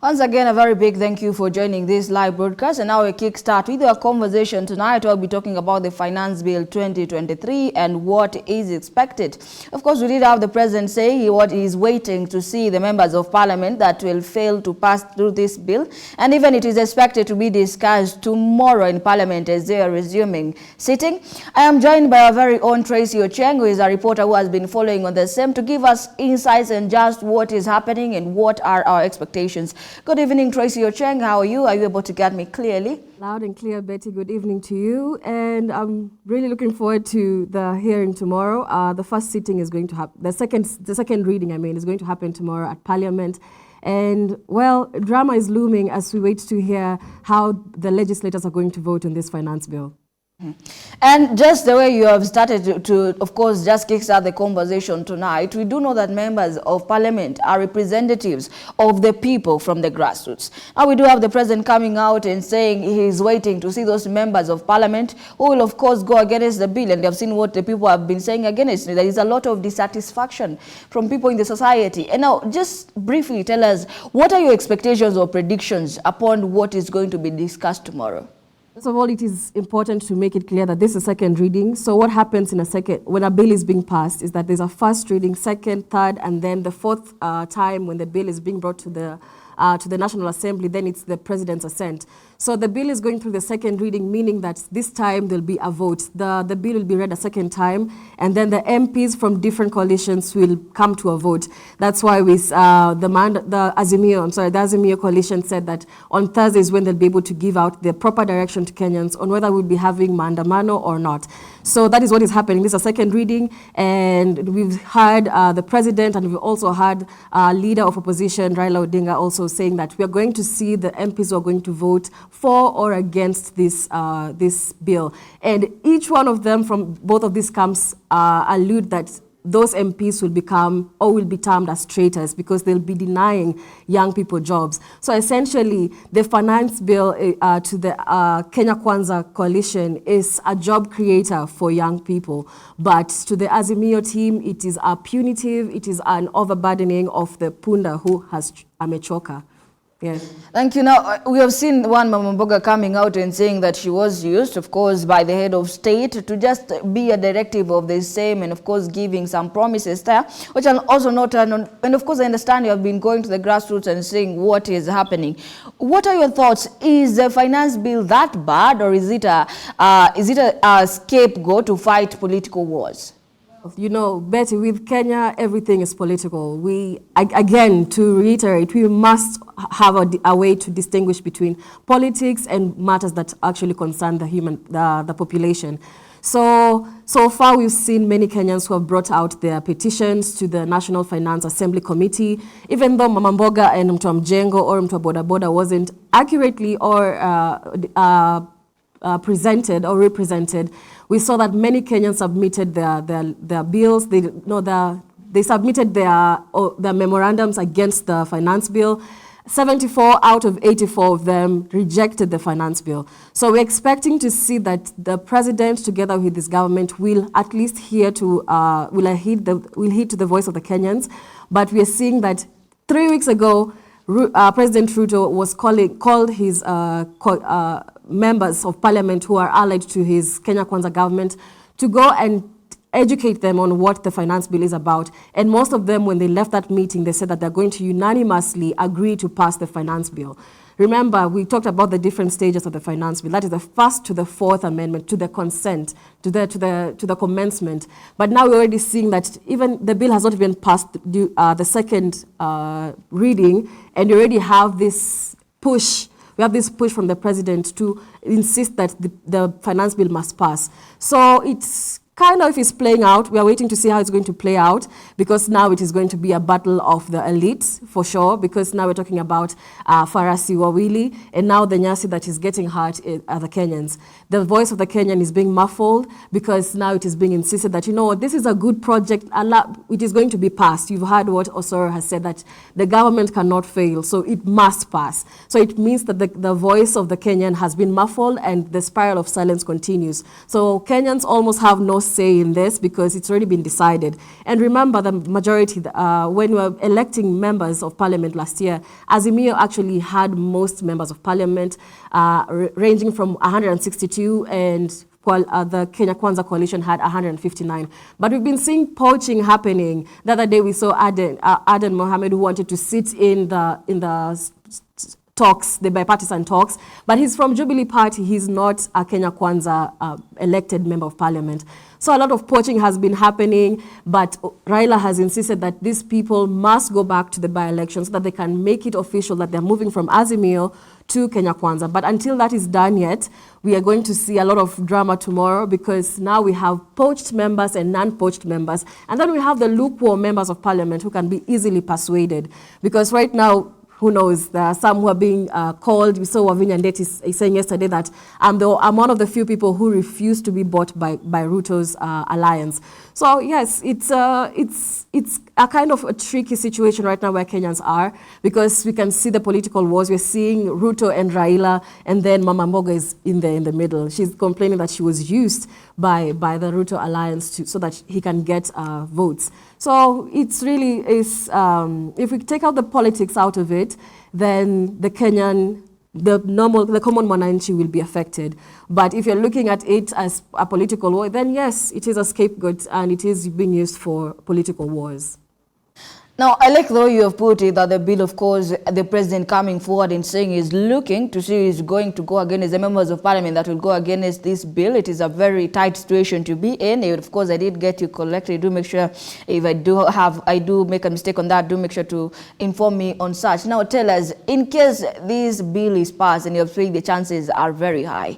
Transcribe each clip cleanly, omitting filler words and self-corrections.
Once again, a very big thank you for joining this live broadcast. And now we kickstart with our conversation tonight. We'll be talking about the Finance Bill 2023 and what is expected. Of course, we did have the President say what he is waiting to see the members of Parliament that will fail to pass through this bill. And even it is expected to be discussed tomorrow in Parliament as they are resuming sitting. I am joined by our very own Tracy Ocheng, who is a reporter who has been following on the same to give us insights and just what is happening and what are our expectations. Good evening, Tracy Ocheng. How are you? Are you able to get me clearly? Loud and clear, Betty. Good evening to you. And I'm really looking forward to the hearing tomorrow. The first sitting is going to happen, the second reading, is going to happen tomorrow at Parliament. And, well, drama is looming as we wait to hear how the legislators are going to vote on this finance bill. And just the way you have started to, of course, just kickstart the conversation tonight, we do know that members of Parliament are representatives of the people from the grassroots. Now we do have the President coming out and saying he is waiting to see those members of Parliament who will, of course, go against the bill. And they have seen what the people have been saying against it. There is a lot of dissatisfaction from people in the society. And now, just briefly tell us, what are your expectations or predictions upon what is going to be discussed tomorrow? First of all, it is important to make it clear that this is a second reading. So what happens when a bill is being passed is that there's a first reading, second, third, and then the fourth time when the bill is being brought to the National Assembly, then it's the President's assent. So the bill is going through the second reading, meaning that this time there'll be a vote. The bill will be read a second time, and then the MPs from different coalitions will come to a vote. That's why the Azimio coalition said that on Thursday is when they'll be able to give out the proper direction to Kenyans on whether we'll be having maandamano or not. So that is what is happening. This is a second reading, and we've heard the President, and we've also heard leader of opposition, Raila Odinga, also saying that we are going to see the MPs who are going to vote for or against this bill. And each one of them from both of these camps allude that those MPs will become or will be termed as traitors because they'll be denying young people jobs. So essentially, the finance bill to the Kenya Kwanza coalition is a job creator for young people. But to the Azimio team, it is a punitive, it is an overburdening of the punda who has amechoka. Yes. Thank you. Now, we have seen one Mama Mboga coming out and saying that she was used, of course, by the head of state to just be a directive of the same and, of course, giving some promises there, which are also not turn on. And, of course, I understand you have been going to the grassroots and saying what is happening. What are your thoughts? Is the finance bill that bad, or is it a scapegoat to fight political wars? You know, Betty, with Kenya, everything is political. Again, to reiterate, we must have a way to distinguish between politics and matters that actually concern the population. So far, we've seen many Kenyans who have brought out their petitions to the National Finance Assembly Committee, even though Mama Mboga and Mtu wa Mjengo or Mtu wa Boda Boda wasn't accurately or presented or represented. We saw that many Kenyans submitted their bills. They submitted their memorandums against the finance bill. 74 out of 84 of them rejected the finance bill. So we're expecting to see that the President, together with his government, will at least heed to the voice of the Kenyans. But we are seeing that 3 weeks ago, President Ruto was called his members of Parliament who are allied to his Kenya Kwanza government to go and educate them on what the finance bill is about. And most of them, when they left that meeting, they said that they're going to unanimously agree to pass the finance bill. Remember, we talked about the different stages of the finance bill. That is the first to the fourth amendment, to the consent, to the commencement. But now we're already seeing that even the bill has not been passed the second reading, and you already have this push. We have this push from the President to insist that the finance bill must pass. So it's kind of is playing out. We are waiting to see how it's going to play out, because now it is going to be a battle of the elites for sure, because now we're talking about Farasi Wawili, and now the Nyasi that is getting hurt are the Kenyans. The voice of the Kenyan is being muffled because now it is being insisted that, you know what, this is a good project, it is going to be passed. You've heard what Osoro has said, that the government cannot fail, so it must pass. So it means that the voice of the Kenyan has been muffled and the spiral of silence continues. So Kenyans almost have no say in this because it's already been decided. And remember, the majority, when we were electing members of parliament last year, Azimio actually had most members of parliament, ranging from 162, and the Kenya Kwanza coalition had 159. But we've been seeing poaching happening. The other day we saw Aden Mohammed, who wanted to sit in the talks, the bipartisan talks, but he's from Jubilee Party. He's not a Kenya Kwanza elected member of parliament. So a lot of poaching has been happening, but Raila has insisted that these people must go back to the by-elections so that they can make it official that they're moving from Azimio to Kenya Kwanza. But until that is done yet, we are going to see a lot of drama tomorrow because now we have poached members and non-poached members. And then we have the lukewarm members of parliament who can be easily persuaded. Because right now, who knows, there are some who are being called. We saw Wavinya Ndeti saying yesterday that I'm one of the few people who refuse to be bought by Ruto's alliance. So yes, it's a kind of a tricky situation right now where Kenyans are, because we can see the political wars. We're seeing Ruto and Raila, and then Mama Mboga is in the middle. She's complaining that she was used by the Ruto alliance so that he can get votes. So it's really is, if we take out the politics out of it, then the common Mwananchi will be affected. But if you're looking at it as a political war, then yes, it is a scapegoat and it is being used for political wars. Now, I like the way you have put it that the bill, of course, the president coming forward and saying is looking to see is going to go against the members of parliament that will go against this bill. It is a very tight situation to be in. And of course, I did get you correctly. Do make sure if I do make a mistake on that, do make sure to inform me on such. Now, tell us, in case this bill is passed and you're saying the chances are very high,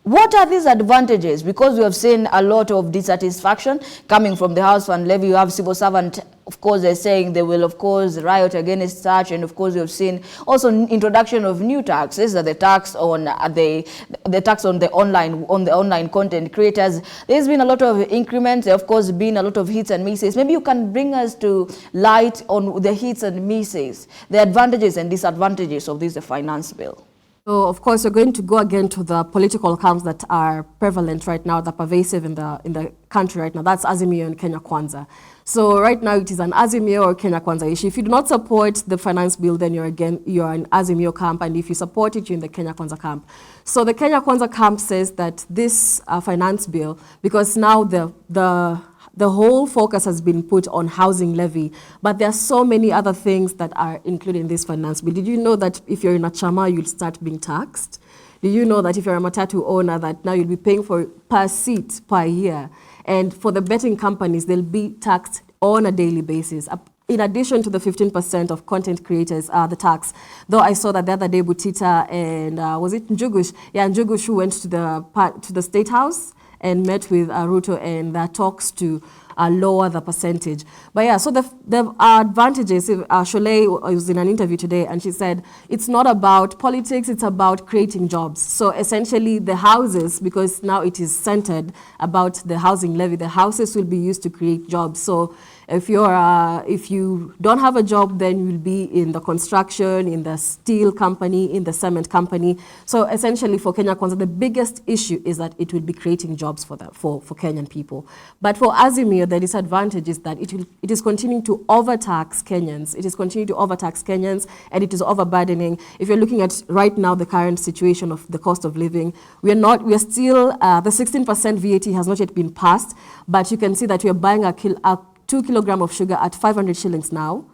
what are these advantages? Because we have seen a lot of dissatisfaction coming from the House Fund levy. You have civil servant, of course, they're saying they will, of course, riot against such. And of course, we have seen also introduction of new taxes, the tax on the tax on the online content creators. There's been a lot of increments. There, of course, been a lot of hits and misses. Maybe you can bring us to light on the hits and misses, the advantages and disadvantages of this finance bill. So, of course, we're going to go again to the political camps that are prevalent right now, that are pervasive in the country right now. That's Azimio and Kenya Kwanza. So right now it is an Azimio or Kenya Kwanza issue. If you do not support the finance bill, then you're an Azimio camp, and if you support it, you're in the Kenya Kwanza camp. So the Kenya Kwanza camp says that this finance bill, because now the whole focus has been put on housing levy, but there are so many other things that are included in this finance bill. Did you know that if you're in a chama, you'll start being taxed? Did you know that if you're a matatu owner, that now you'll be paying for per seat per year? And for the betting companies, they'll be taxed on a daily basis. In addition to the 15% of content creators, the tax. Though I saw that the other day, Butita and was it Njugush? Yeah, Njugush, who went to the State House and met with Ruto, and there are talks to lower the percentage. But yeah, so the advantages, Sholay was in an interview today and she said, it's not about politics, it's about creating jobs. So essentially the houses, because now it is centered about the housing levy, the houses will be used to create jobs. So if you don't have a job, then you'll be in the construction, in the steel company, in the cement company. So essentially for Kenya Kwanza, the biggest issue is that it will be creating jobs for Kenyan people. But for Azimio, the disadvantage is that it is continuing to overtax Kenyans. It is continuing to overtax Kenyans, and it is overburdening. If you're looking at right now the current situation of the cost of living, we are still, the 16% VAT has not yet been passed, but you can see that we are buying a 2 kilograms of sugar at 500 shillings now.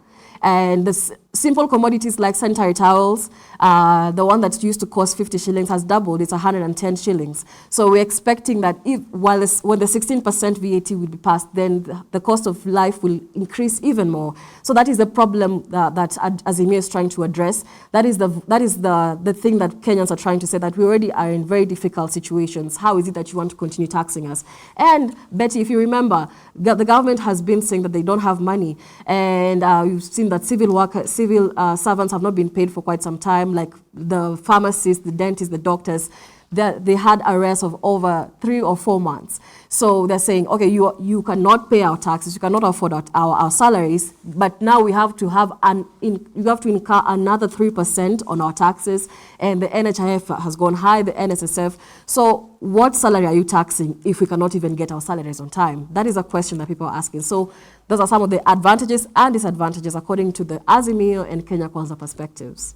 And the simple commodities like sanitary towels, the one that used to cost 50 shillings has doubled. It's 110 shillings. So we're expecting that when the 16% VAT will be passed, then the cost of life will increase even more. So that is the problem that Azimio is trying to address. That is the thing that Kenyans are trying to say, that we already are in very difficult situations. How is it that you want to continue taxing us? And Betty, if you remember, the government has been saying that they don't have money, and you've seen that civil servants have not been paid for quite some time, like the pharmacists, the dentists, the doctors. they had arrests of over 3 or 4 months. So they're saying, okay, you cannot pay our taxes, you cannot afford our salaries, but now we have to have you have to incur another 3% on our taxes, and the NHIF has gone high, the NSSF. So what salary are you taxing if we cannot even get our salaries on time? That is a question that people are asking. So those are some of the advantages and disadvantages according to the Azimio and Kenya Kwanza perspectives.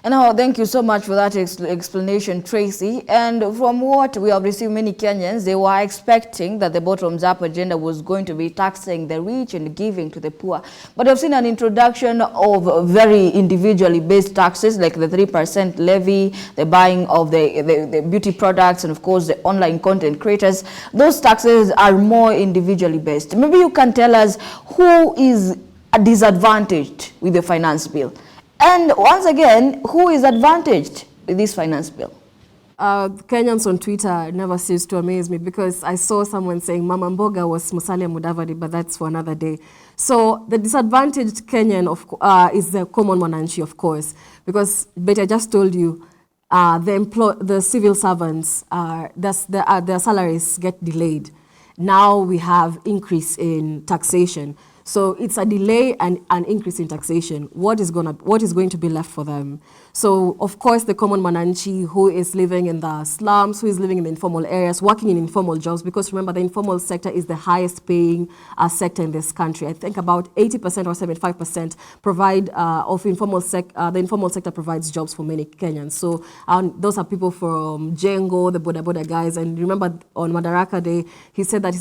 And now, thank you so much for that explanation, Tracy. And from what we have received, many Kenyans, they were expecting that the bottoms-up agenda was going to be taxing the rich and giving to the poor. But we've seen an introduction of very individually based taxes, like the 3% levy, the buying of the beauty products, and of course the online content creators. Those taxes are more individually based. Maybe you can tell us who is disadvantaged with the finance bill. And once again, who is advantaged with this finance bill? Kenyans on Twitter never cease to amaze me, because I saw someone saying Mama Mboga was Musalia Mudavadi, but that's for another day. So the disadvantaged Kenyan is the common mwananchi, of course, because I just told you, the civil servants, their salaries get delayed. Now we have increase in taxation. So it's a delay and an increase in taxation. What is going to be left for them? So of course the common mananchi who is living in the slums, who is living in the informal areas, working in informal jobs, because remember the informal sector is the highest paying sector in this country. I think about 80% or 75% provide of informal the informal sector provides jobs for many Kenyans. So those are people from Jengo, the Boda Boda guys. And remember on Madaraka Day, he said that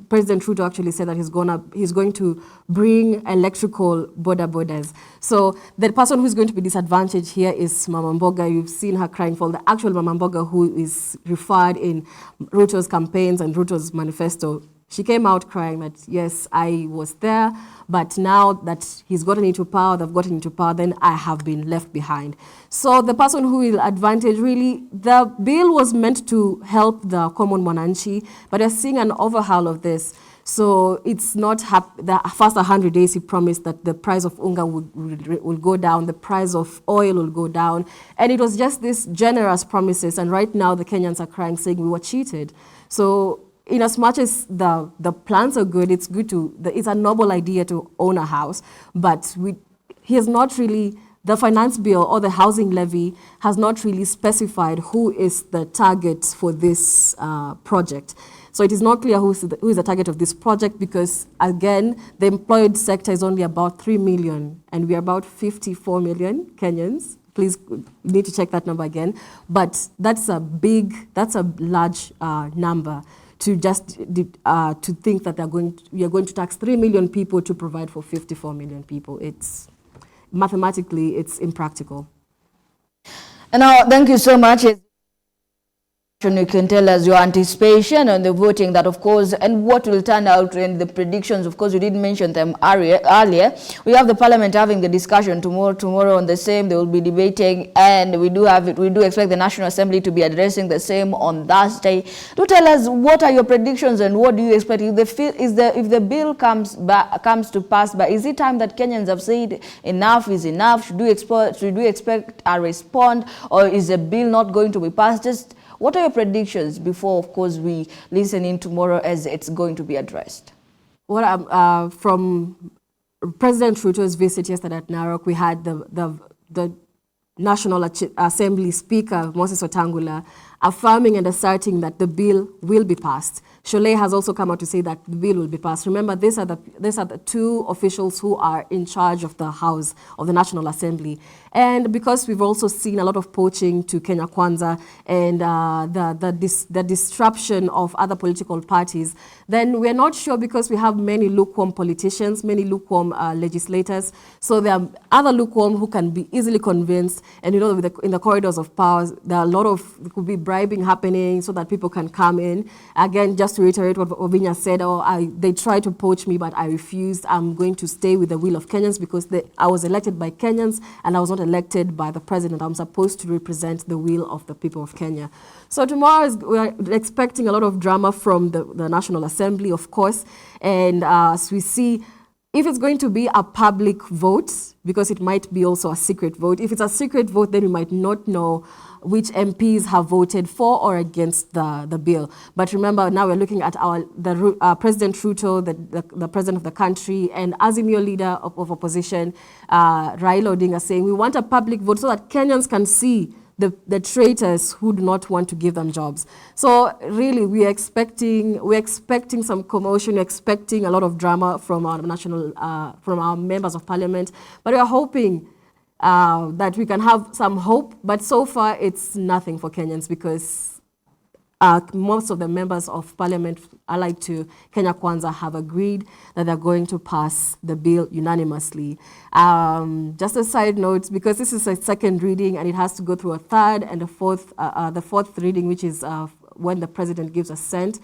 President Ruto actually said that he's going to bring electrical bodas. So the person who's going to be disadvantaged here is Mama Mboga. You've seen her crying for the actual Mama Mboga who is referred in Ruto's campaigns and Ruto's manifesto. She came out crying that, yes, I was there, but now that he's gotten into power, they've gotten into power, then I have been left behind. So the person who will advantage, really, the bill was meant to help the common mwananchi, but we're seeing an overhaul of this. So it's not the first 100 days he promised that the price of unga will go down, the price of oil will go down. And it was just these generous promises. And right now the Kenyans are crying, saying we were cheated. So in as much as the plans are good, it's a noble idea to own a house. But he has not really, the finance bill or the housing levy has not really specified who is the target for this project. So it is not clear who is the target of this project, because, again, the employed sector is only about 3 million, and we are about 54 million Kenyans. Please, you need to check that number again. But that's a large number to to think that we are going to tax 3 million people to provide for 54 million people. Mathematically, it's impractical. And now, thank you so much. You can tell us your anticipation on the voting, that of course, and what will turn out in the predictions. Of course, you did mention them earlier. We have the parliament having the discussion tomorrow on the same. They will be debating, and we do expect the National Assembly to be addressing the same on Thursday. Do tell us, what are your predictions and what do you expect? If the bill comes to pass, but is it time that Kenyans have said enough is enough? Should we expect a response, or is the bill not going to be passed? Just what are your predictions before, of course, we listen in tomorrow as it's going to be addressed? Well, from President Ruto's visit yesterday at Narok, we had the National Assembly Speaker, Moses Wetangula, affirming and asserting that the bill will be passed. Sholay has also come out to say that the bill will be passed. Remember, these are the two officials who are in charge of the House of the National Assembly. And because we've also seen a lot of poaching to Kenya Kwanza and the disruption of other political parties, then we're not sure, because we have many lukewarm politicians, many lukewarm legislators. So there are other lukewarm who can be easily convinced. And you know, in the corridors of power, there could be bribing happening so that people can come in. Again, just to reiterate what Ovinya said, they tried to poach me, but I refused. I'm going to stay with the will of Kenyans, because I was elected by Kenyans and I was not elected by the president. I'm supposed to represent the will of the people of Kenya. So tomorrow we are expecting a lot of drama from the National Assembly, of course. And as we see, if it's going to be a public vote, because it might be also a secret vote, if it's a secret vote, then we might not know which MPs have voted for or against the bill. But remember, now we're looking at President Ruto, the president of the country, and Azimio leader of opposition, Raila Odinga, saying we want a public vote so that Kenyans can see the traitors who do not want to give them jobs. So really, we're expecting some commotion, we're expecting a lot of drama from our from our members of parliament, but we are hoping that we can have some hope. But so far, it's nothing for Kenyans, because most of the members of parliament allied to Kenya Kwanza have agreed that they're going to pass the bill unanimously. Just a side note, because this is a second reading and it has to go through a third and a fourth, the fourth reading, which is when the president gives assent.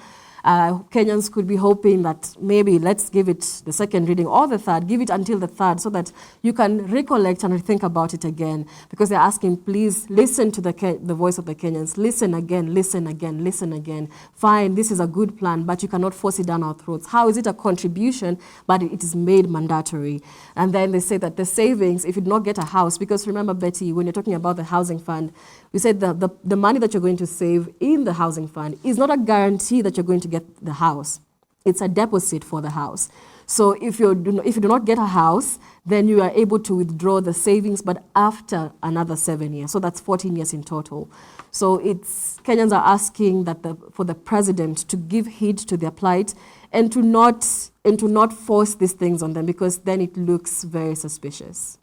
Kenyans could be hoping that maybe let's give it the second reading or the third, give it until the third, so that you can recollect and think about it again, because they're asking, please listen to the voice of the Kenyans, listen again, listen again, listen again. Fine, this is a good plan, but you cannot force it down our throats. How is it a contribution, but it is made mandatory? And then they say that the savings, if you do not get a house, because remember, Betty, when you're talking about the housing fund, we said the money that you're going to save in the housing fund is not a guarantee that you're going to get the house. It's a deposit for the house. So if you do not get a house, then you are able to withdraw the savings, but after another 7 years. So that's 14 years in total. So Kenyans are asking for the president to give heed to their plight and to not force these things on them, because then it looks very suspicious.